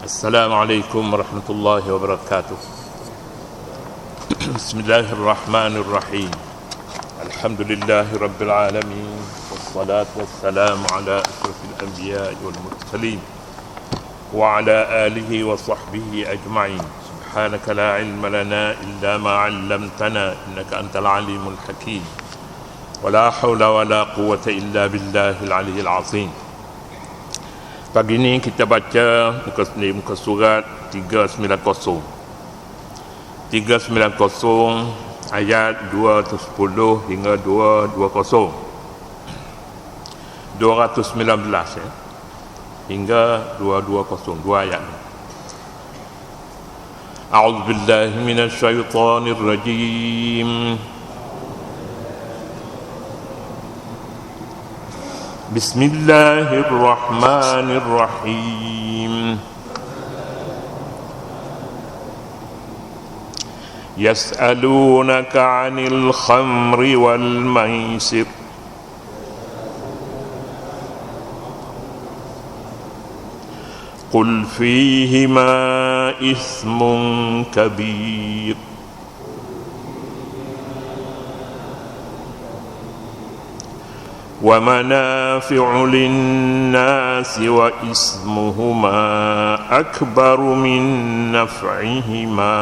Assalamualaikum warahmatullahi wabarakatuh. Bismillahirrahmanirrahim. Alhamdulillahi rabbil alamin. Wassalatu wassalamu ala asyrafil anbiya'i wal mursalin wa ala alihi wa sahbihi ajma'in. Subhanaka la ilma lana illa ma 'allamtana innaka antal alimul hakim. Wa la hawla wa la quwwata illa billahil aliyyil 'azim. Pagi ini kita baca muka surat 390 ayat 210 hingga 220 219 hingga 220 dua ayat. A'udzu billahi minasy syaithanir rajim. Bismillahirrahmanirrahim. Yas'alunaka 'anil khamri wal maisir. Qul fihima ismun kabir. وَمَنَافِعُ لِلنَّاسِ وَإِسْمُهُمَا أَكْبَرُ مِنْ نَفْعِهِمَا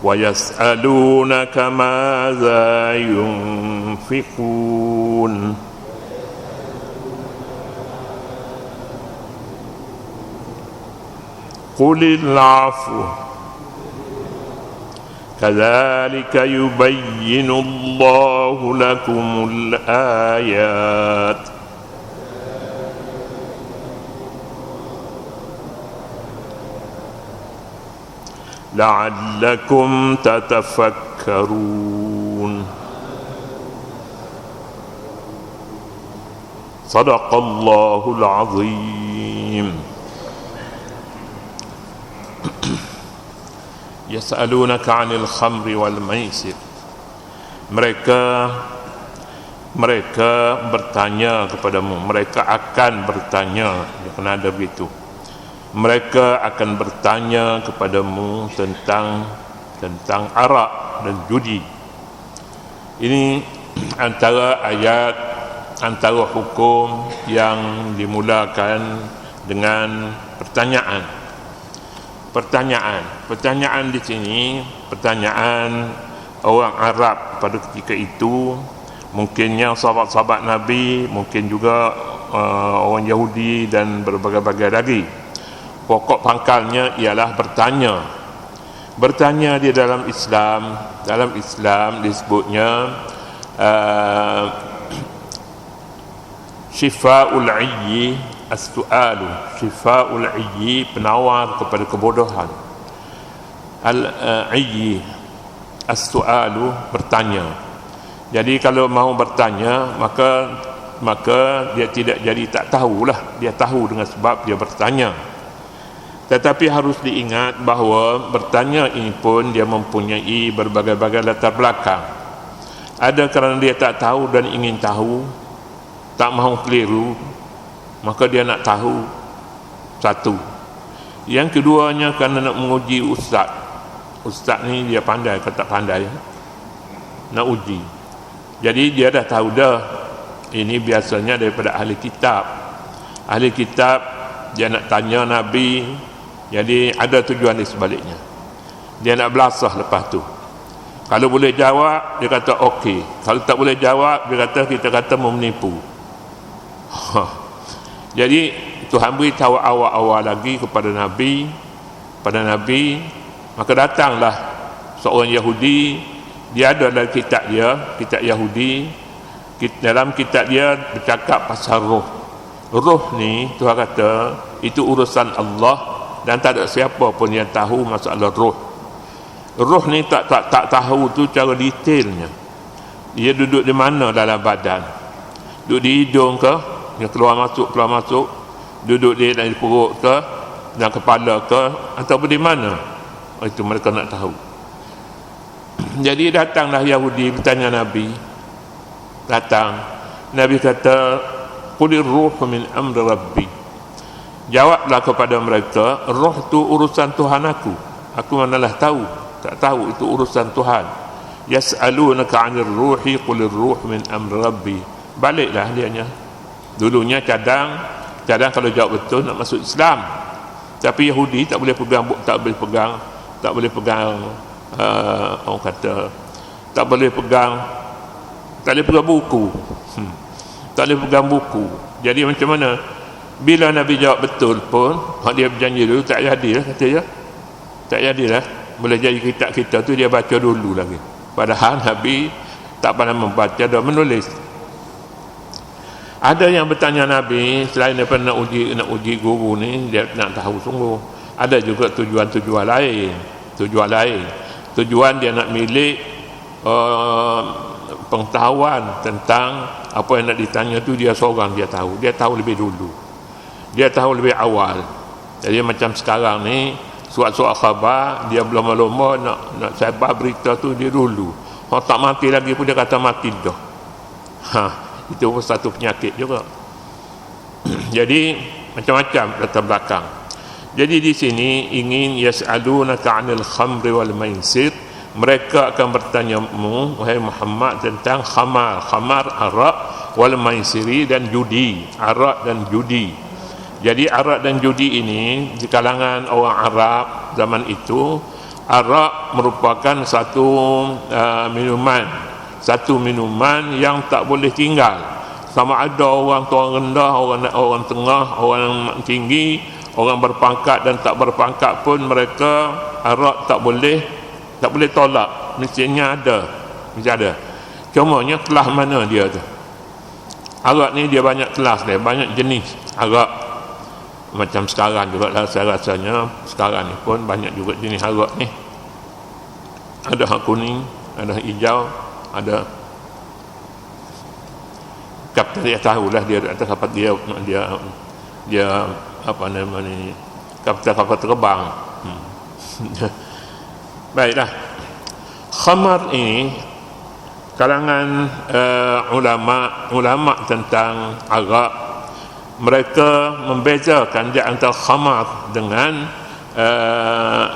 وَيَسْأَلُونَكَ مَاذَا يُنْفِقُونَ قل العفو كذلك يبين الله لكم الآيات لعلكم تتفكرون صدق الله العظيم. Yas'alunaka 'anil khamri wal maisir. Mereka bertanya kepadamu, mereka akan bertanya, kena ada begitu. Mereka akan bertanya kepadamu tentang arak dan judi. Ini antara ayat, antara hukum yang dimulakan dengan pertanyaan di sini, pertanyaan orang Arab pada ketika itu, mungkinnya sahabat-sahabat Nabi, mungkin juga orang Yahudi dan berbagai-bagai lagi. Pokok pangkalnya ialah bertanya di dalam Islam disebutnya Syifa'ul 'ayyi as-su'alu, syifa'ul 'ayyi, penawar kepada kebodohan. Al-'ayyi as-su'alu, bertanya. Jadi kalau mahu bertanya, maka dia tidak jadi tak tahulah, dia tahu dengan sebab dia bertanya. Tetapi harus diingat bahawa bertanya ini pun dia mempunyai berbagai-bagai latar belakang. Ada kerana dia tak tahu dan ingin tahu, tak mahu keliru, maka dia nak tahu. Satu. Yang keduanya kerana nak menguji ustaz ni dia pandai ke tak pandai, nak uji. Jadi dia dah tahu dah, ini biasanya daripada ahli kitab dia nak tanya Nabi. Jadi ada tujuan di sebaliknya, dia nak belasah lepas tu. Kalau boleh jawab, dia kata okey. Kalau tak boleh jawab, dia kata kita kata menipu. Jadi Tuhan beritahu awal-awal lagi kepada Nabi, maka datanglah seorang Yahudi. Dia ada dalam kitab Yahudi, dalam kitab dia bercakap pasal roh. Roh ni Tuhan kata itu urusan Allah dan tak ada siapa pun yang tahu masalah roh. Roh ni tak tahu tu cara detailnya. Dia duduk di mana dalam badan? Duduk di hidung ke? Yang keluar masuk, duduk di perut ke, dan kepala ke, ataupun di mana? Itu mereka nak tahu. Jadi datanglah Yahudi bertanya Nabi. Datang Nabi kata, qulir ruh min amri rabbi. Jawablah kepada mereka, roh tu urusan Tuhan aku manalah tahu, tak tahu itu urusan Tuhan. Yas'alunaka 'anir ruhi qulir ruh min amri rabbi. Baliklah dianya. Dulunya cadang kalau jawab betul nak masuk Islam. Tapi Yahudi tak boleh pegang orang kata tak boleh pegang buku. Tak boleh pegang buku. Jadi macam mana? Bila Nabi jawab betul pun, dia berjanji dulu tak jadilah, kata dia. Tak jadilah. Boleh jadi kitab kita tu dia baca dulu lagi. Padahal Nabi tak pernah membaca dan menulis. Ada yang bertanya Nabi, selain daripada nak uji guru ni, dia nak tahu sungguh. Ada juga tujuan lain. Tujuan dia nak milik pengetahuan tentang apa yang nak ditanya tu, dia seorang dia tahu lebih dulu, dia tahu lebih awal. Jadi macam sekarang ni suat-suat khabar, dia belum lama nak sebar berita tu dia dulu. Orang tak mati lagi pun dia kata mati dah. Itu pun satu penyakit juga. Jadi macam-macam latar belakang. Jadi di sini ingin yas'alunaka 'anil khamri wal maisir. Mereka akan bertanyamu wahai Muhammad tentang khamar, arak, wal maisiri dan judi, arak dan judi. Jadi arak dan judi ini di kalangan orang Arab zaman itu, arak merupakan satu minuman yang tak boleh tinggal. Sama ada orang tua rendah, orang tengah, orang tinggi, orang berpangkat dan tak berpangkat pun, mereka arak tak boleh tolak. Mestinya ada. Cumanya kelas mana dia tu? Arak ni dia banyak kelas dia, banyak jenis arak. Macam sekarang juga lah, saya rasanya sekarang ni pun banyak juga jenis arak ni. Ada hak kuning, ada hijau, ada kapten dia tahulah dia atas kapal dia apa nama ni, kapal terbang. Baiklah, khamar ini kalangan ulama tentang arak, mereka membezakan di antara khamar dengan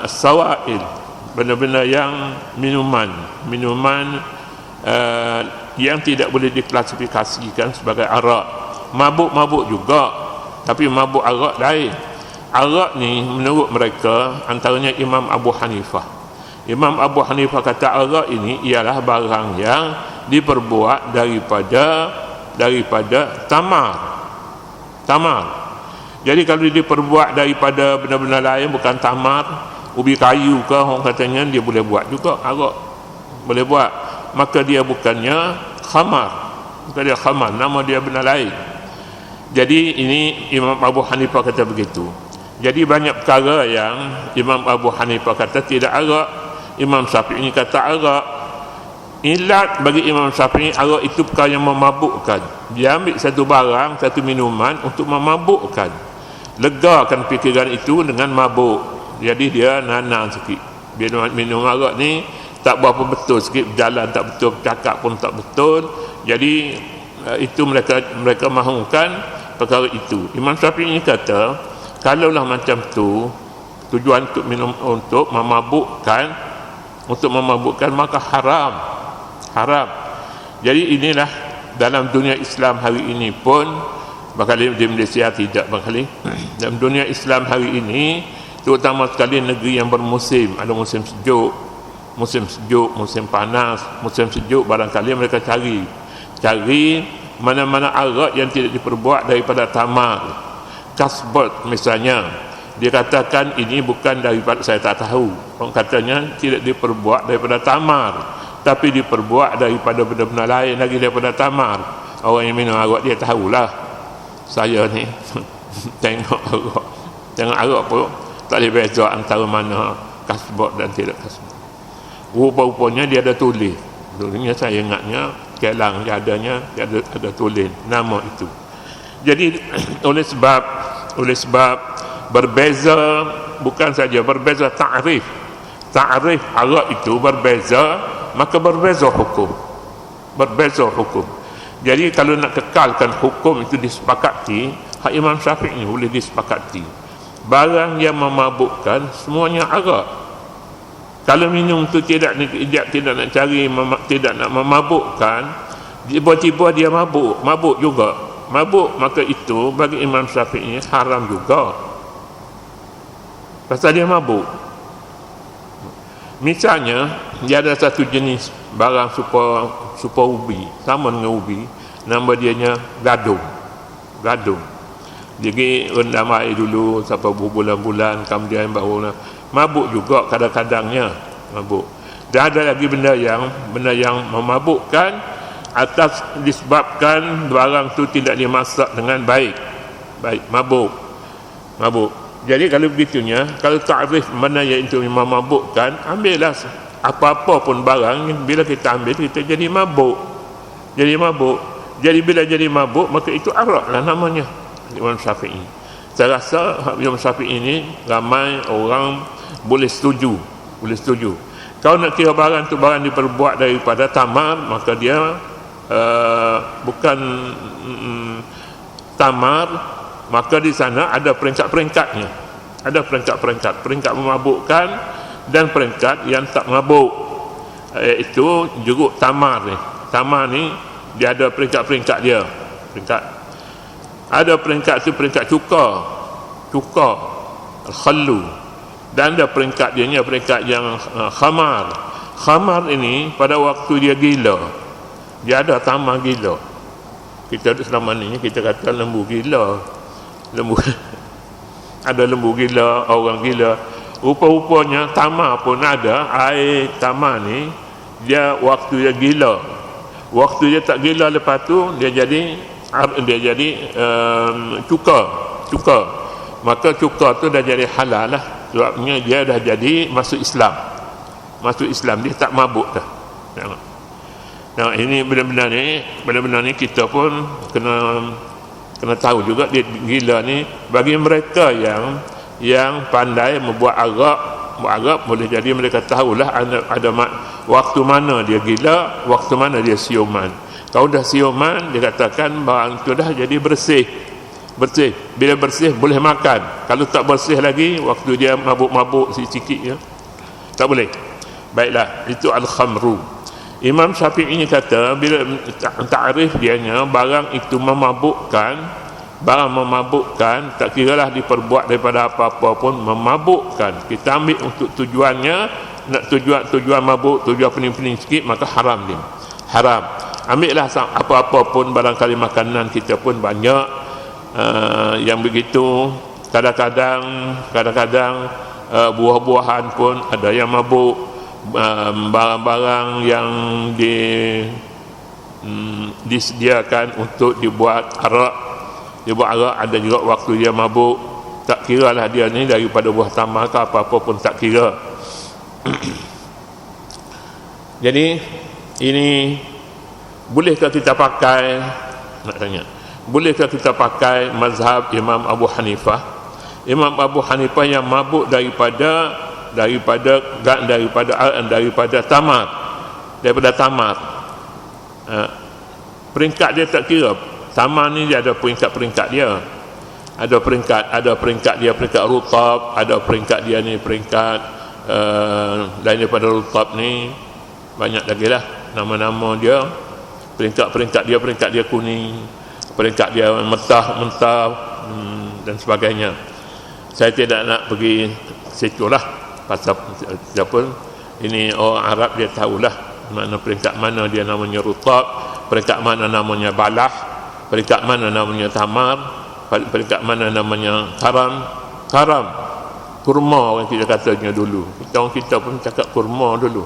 sawail, benda-benda yang minuman yang tidak boleh diklasifikasikan sebagai arak. Mabuk juga, tapi mabuk arak lain. Arak ni menurut mereka, antaranya Imam Abu Hanifah kata arak ini ialah barang yang diperbuat daripada tamar. Jadi kalau diperbuat daripada benda-benda lain bukan tamar, ubi kayu ke, orang katanya dia boleh buat juga arak, boleh buat, maka dia bukannya khamar, nama dia benda lain. Jadi ini Imam Abu Hanifah kata begitu. Jadi banyak perkara yang Imam Abu Hanifah kata tidak arak, Imam Syafi'i kata arak. Ilat bagi Imam Syafi'i, arak itu perkara yang memabukkan. Dia ambil satu barang, satu minuman untuk memabukkan, legakan fikiran itu dengan mabuk. Jadi dia nanang sikit. Dia minum arak ni tak berapa betul sikit, berjalan tak betul, bercakap pun tak betul. Jadi itu mereka mahukan perkara itu. Imam Syafi'i kata, kalaulah macam tu, tujuan untuk minum untuk memabukkan maka haram. Jadi inilah dalam dunia Islam hari ini pun, bakal di Malaysia tidak bakal. Dalam dunia Islam hari ini, terutama sekali negeri yang bermusim, ada musim sejuk, musim panas, musim sejuk, barangkali mereka cari mana-mana arak yang tidak diperbuat daripada tamar. Kasbot misalnya, dia katakan ini bukan daripada, saya tak tahu, orang katanya tidak diperbuat daripada tamar, tapi diperbuat daripada benda-benda lain lagi daripada tamar. Orang yang minum arak dia tahulah. Saya ni tengok arak pun tak boleh beza antara mana kasbot dan tidak kasbot. Rupa-rupanya dia ada tulis. Dulunya saya ingatnya Kelang dia ada tulis nama itu. Jadi oleh sebab berbeza, bukan saja berbeza ta'rif arak itu berbeza maka berbeza hukum. Jadi kalau nak kekalkan hukum itu disepakati, hak Imam Syafi'i boleh disepakati. Barang yang memabukkan semuanya arak. Kalau minum tu tidak nak cari tidak nak memabukkan, tiba-tiba dia mabuk juga. Maka itu bagi Imam Syafi'i haram juga. Pasal dia mabuk. Misalnya dia ada satu jenis barang super ubi, sama dengan ubi, nama dianya gadung. Jadi rendam air dulu sampai berbulan-bulan, kemudian baru mabuk juga kadang-kadangnya mabuk. Dan ada lagi benda yang memabukkan atas disebabkan barang tu tidak dimasak dengan baik, mabuk. Jadi kalau begitunya, kalau ta'rif mana yang itu memabukkan, ambillah apa-apa pun barang, bila kita ambil kita jadi mabuk. Jadi bila jadi mabuk, maka itu arak lah namanya. Imam Syafi'i, saya rasa Imam Syafi'i ini ramai orang boleh setuju. Kalau nak kira barang tu barang diperbuat daripada tamar, maka dia bukan tamar, maka di sana ada peringkat-peringkatnya. Ada peringkat memabukkan dan peringkat yang tak mabuk. Itu jeruk tamar ni. Tamar ni dia ada peringkat-peringkat dia. Ada peringkat tu peringkat cuka, khallu. Dan ada peringkat dia ni peringkat yang khamar. Khamar ini pada waktu dia gila, dia ada tamar gila. Kita selama ni kita kata lembu gila. Ada lembu gila, orang gila. Rupa-rupanya tamar pun ada. Air tamar ni dia waktu dia gila. Waktu dia tak gila, lepas tu dia jadi cuka. Maka cuka tu dah jadi halal lah. Sebabnya dia dah jadi masuk Islam, dia tak mabuk dah. Nah, ini benar-benar ni kita pun kena tahu juga dia gila ni. Bagi mereka yang pandai membuat arak boleh jadi mereka tahulah ada waktu mana dia gila, waktu mana dia siuman. Kalau dah siuman, dia katakan barang tu dah jadi bersih. Bila bersih boleh makan. Kalau tak bersih lagi, waktu dia mabuk-mabuk sikit ya, tak boleh. Baiklah, itu al-khamru. Imam Syafi'i ini kata, bila ta'rif dianya barang itu memabukkan, tak kiralah diperbuat daripada apa-apa pun memabukkan. Kita ambil untuk tujuannya, nak tujuan mabuk, tujuan pening-pening sikit, maka haram dia. Haram. Ambillah apa-apa pun, barangkali makanan kita pun banyak yang begitu. Kadang-kadang buah-buahan pun ada yang mabuk. Barang-barang yang disediakan untuk dibuat arak ada juga waktu dia mabuk. Tak kiralah dia ni daripada buah tamar ke apa-apa pun tak kira. Jadi ini bolehkah kita pakai, nak tanya, bolehkah kita pakai mazhab Imam Abu Hanifah? Imam Abu Hanifah yang mabuk daripada tamar. Peringkat dia tak kira. Tamar ni dia ada peringkat-peringkat dia. Ada peringkat dia peringkat rutab, ada peringkat dia ni peringkat lain daripada rutab ni. Banyak lagi lah nama-nama dia. Peringkat dia kuning, peringkat dia mentah dan sebagainya. Saya tidak nak pergi situ lah, pasal siapa ini orang Arab dia tahulah mana peringkat mana dia namanya rutab, peringkat mana namanya balah, peringkat mana namanya tamar, peringkat mana namanya karam, kurma orang kita katanya dulu. Orang kita pun cakap kurma dulu.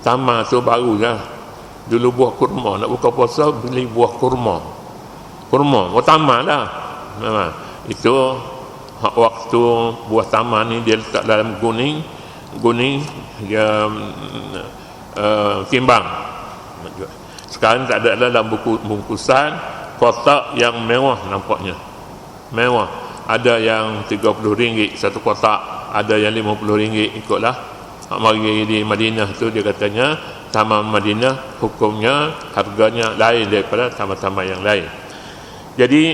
Tamar tu baru lah. Dulu buah kurma, nak buka puasa beli buah kurma, tamar lah. Memang itu waktu buah tamar ni dia letak dalam guning dia timbang. Sekarang tak ada dalam bungkusan kotak yang mewah, nampaknya mewah. Ada yang RM30 satu kotak, ada yang RM50, ikutlah. Mari di Madinah tu dia katanya tamar Madinah hukumnya, harganya lain daripada tamar-tamar yang lain. Jadi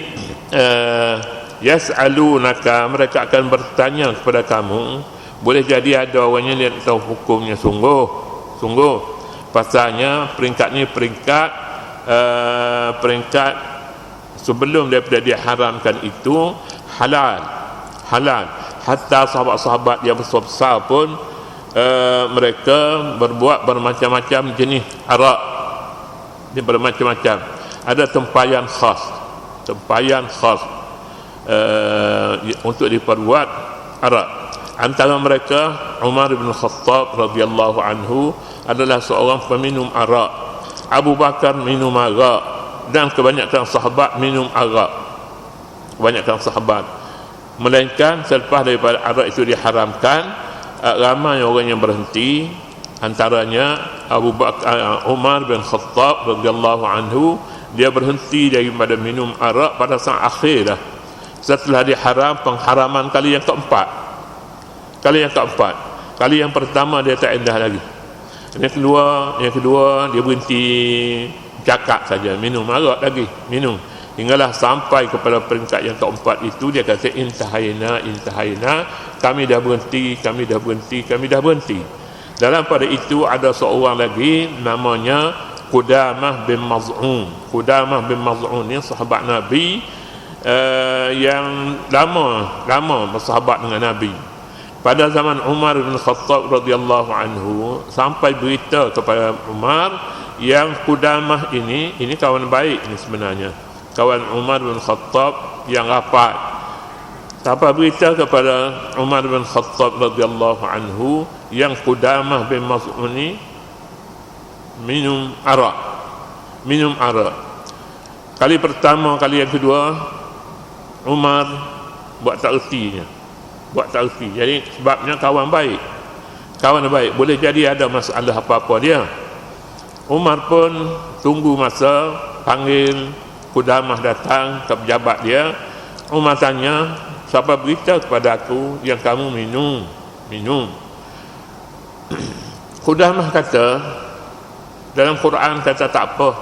yas'alunaka, mereka akan bertanya kepada kamu. Boleh jadi ada orangnya dia tahu hukumnya sungguh pasalnya peringkat ni peringkat sebelum daripada diharamkan itu halal. Hatta sahabat-sahabat yang besar-besar pun mereka berbuat bermacam-macam jenis arak. Dia bermacam-macam. Ada tempayan khas untuk diperbuat arak. Antara mereka Umar bin Khattab radhiyallahu anhu adalah seorang peminum arak. Abu Bakar minum arak, dan kebanyakan sahabat minum arak. Melainkan selepas daripada arak itu diharamkan, ramai orang yang berhenti. Antaranya Umar bin Khattab radhiyallahu anhu, dia berhenti daripada minum arak pada saat akhir dah, setelah diharam pengharaman kali yang keempat. Kali yang pertama dia tak indah lagi. Yang kedua dia berhenti cakap saja, minum arak lagi, minum. Hinggalah sampai kepada peringkat yang keempat itu dia kata intahaina, kami dah berhenti. Dalam pada itu ada seorang lagi namanya Qudamah bin Maz'un ni sahabat Nabi yang lama bersahabat dengan Nabi. Pada zaman Umar bin Khattab radhiyallahu anhu, sampai berita kepada Umar yang Qudamah ini kawan baik ni sebenarnya, kawan Umar bin Khattab yang rapat. Sampai berita kepada Umar bin Khattab radhiyallahu anhu yang Qudamah bin Maz'un ini minum arak. Kali pertama, kali yang kedua Umar buat tak erti. Jadi sebabnya kawan baik, boleh jadi ada masalah apa-apa dia. Umar pun tunggu masa, panggil Qudamah datang ke pejabat dia. Umar tanya, siapa berita kepada aku yang kamu minum? Qudamah kata, dalam Quran kata tak apa.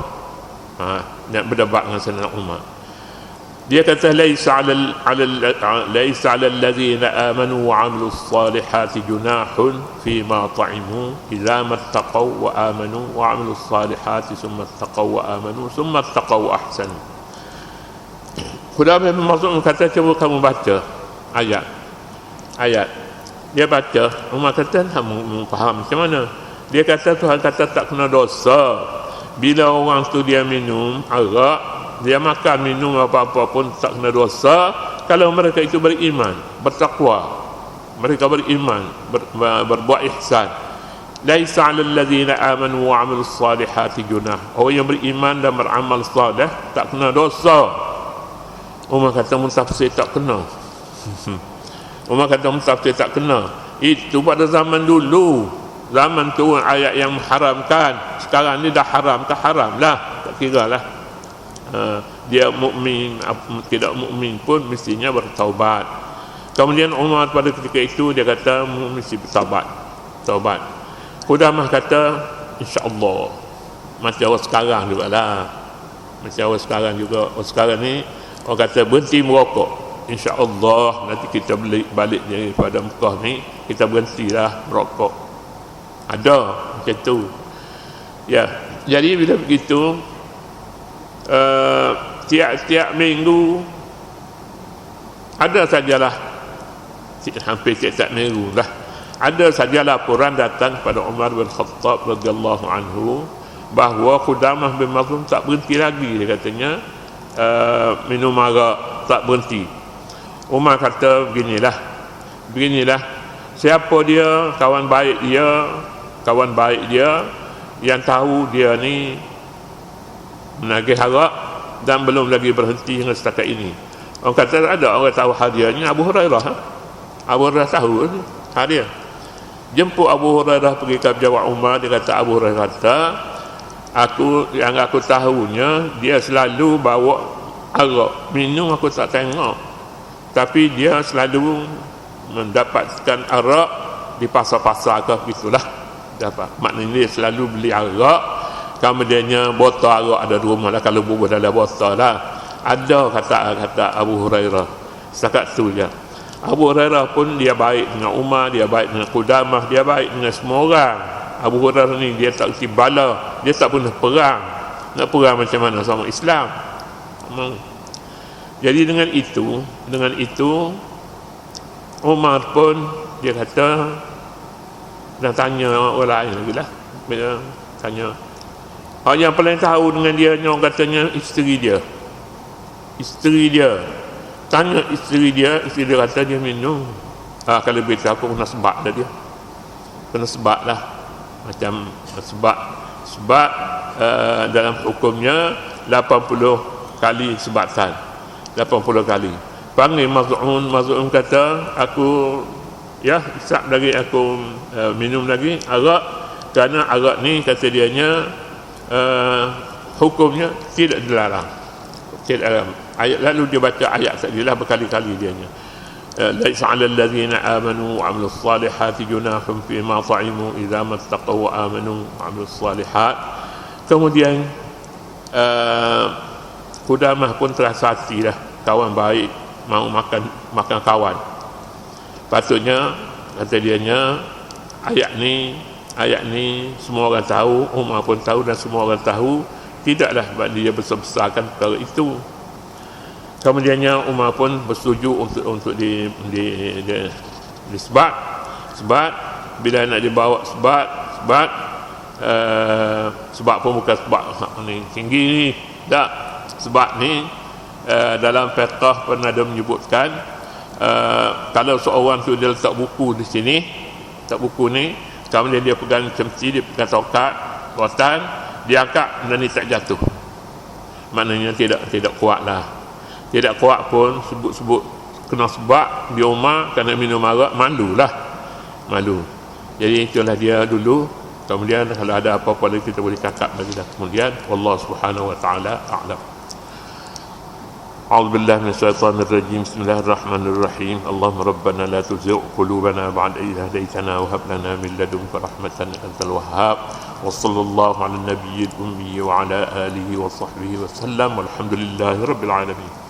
Nak berdebat dengan Sayyidina Umar. Dia kata laisa 'alal ladzina amanu wa 'amilus salihati junahun fi ma ta'imu idza mattaqaw wa amanu wa 'amilus salihati summa taqaw wa amanu summa taqaw ahsanu. Qudamah bin Maz'un kata, cuba kamu baca ayat. Dia baca, Umar kata kamu faham macam mana? Dia kata Tuhan kata tak kena dosa bila orang tu dia minum arak, dia makan minum apa-apa pun tak kena dosa kalau mereka itu beriman, bertakwa, mereka beriman, berbuat ihsan. Laisa 'alal ladzina amanu wa 'amilus salihati junah. Orang yang beriman dan beramal saleh tak kena dosa. Umar kata mustafsir tak kena. Itu pada zaman dulu. Zaman tu ayat yang mengharamkan. Sekarang ni dah haram, tak haram lah, tak kira lah. Dia mukmin, tidak mukmin pun mestinya bertaubat. Kemudian Umar pada ketika itu dia kata mesti bertaubat. Qudamah kata insya-Allah. Macam orang sekarang jugalah. Orang sekarang ni orang kata berhenti merokok, insya-Allah nanti kita balik daripada Mekah ni kita berhentilah merokok. Ada macam tu. Ya, jadi bila begitu tiap minggu ada sajalah, hampir tiap minggu lah ada saja laporan datang kepada Umar bin Khattab radhiyallahu anhu bahawa Qudamah bin Maz'un tak berhenti lagi. Dia katanya minum arak tak berhenti. Umar kata beginilah, siapa dia kawan baik dia yang tahu dia ni menagih arak dan belum lagi berhenti hingga setakat ini. Orang kata ada orang tahu hadiahnya Abu Hurairah. Abu Hurairah tahu hadiah. Jemput Abu Hurairah pergi ke pejabat Umar. Dia kata Abu Hurairah kata aku tahunya dia selalu bawa arak minum, aku tak tengok, tapi dia selalu mendapatkan arak di pasar-pasar ke begitulah. dapat. Maknanya dia selalu beli arak, kemudiannya botol arak ada di rumah lah, kalau bubuh dalam botol lah. Ada kata Abu Hurairah, setakat tu je. Abu Hurairah pun dia baik dengan Umar, dia baik dengan Qudamah, dia baik dengan semua orang. Abu Hurairah ni dia tak kerti bala, dia tak pernah perang. Nak perang macam mana sama Islam? Jadi dengan itu Umar pun dia kata, dan tanya orang lain lagi lah, tanya yang paling tahu dengan dia, orang katanya isteri dia. Tanya isteri dia kata dia minum. Kalau beritahu aku kena sebab dah dia, kena sebab lah, macam sebab dalam hukumnya 80 kali sebatan, 80 kali. Panggil Maz'un kata, aku isap lagi, aku minum lagi arak, kerana arak ni kata dianya hukumnya tidak dilarang. Ayat lalu dia baca ayat tadilah berkali-kali dianya. Laisa 'alal ladzina amanu wa 'amilus salihati junahun fi ma ta'imu idza mattaqaw wa amanu wa 'amilus salihat. Kemudian Qudamah pun terasa hatilah, kawan baik mau makan kawan. Patutnya kata dianya ayat ni semua orang tahu, Umar pun tahu dan semua orang tahu, tidaklah dia besar-besarkan perkara itu. Kemudiannya Umar pun bersetuju untuk disebat. Bila nak dibawa sebat pun bukan sebat ni tinggi ni, tak. Sebat ni dalam fiqh pernah ada menyebutkan, kalau seorang tu dia letak buku di sini, letak buku ni, kemudian dia pegang cemci, dia pegang tokat rotan, dia angkat, benda ni tak jatuh, maknanya tidak kuat lah. Tidak kuat pun sebut kena sebab di rumah kerana minum arak, malu. Jadi itulah dia dulu. Kemudian kalau ada apa-apa lagi kita boleh cakap lagi dah kemudian. Wallahu subhanahu wa ta'ala a'lam. أعوذ بالله من الشيطان الرجيم بسم الله الرحمن الرحيم اللهم ربنا لا تزغ قلوبنا بعد إذ هديتنا وهب لنا من لدنك رحمة أنت الوهاب وصلى الله على النبي الأمي وعلى آله وصحبه وسلم والحمد لله رب العالمين.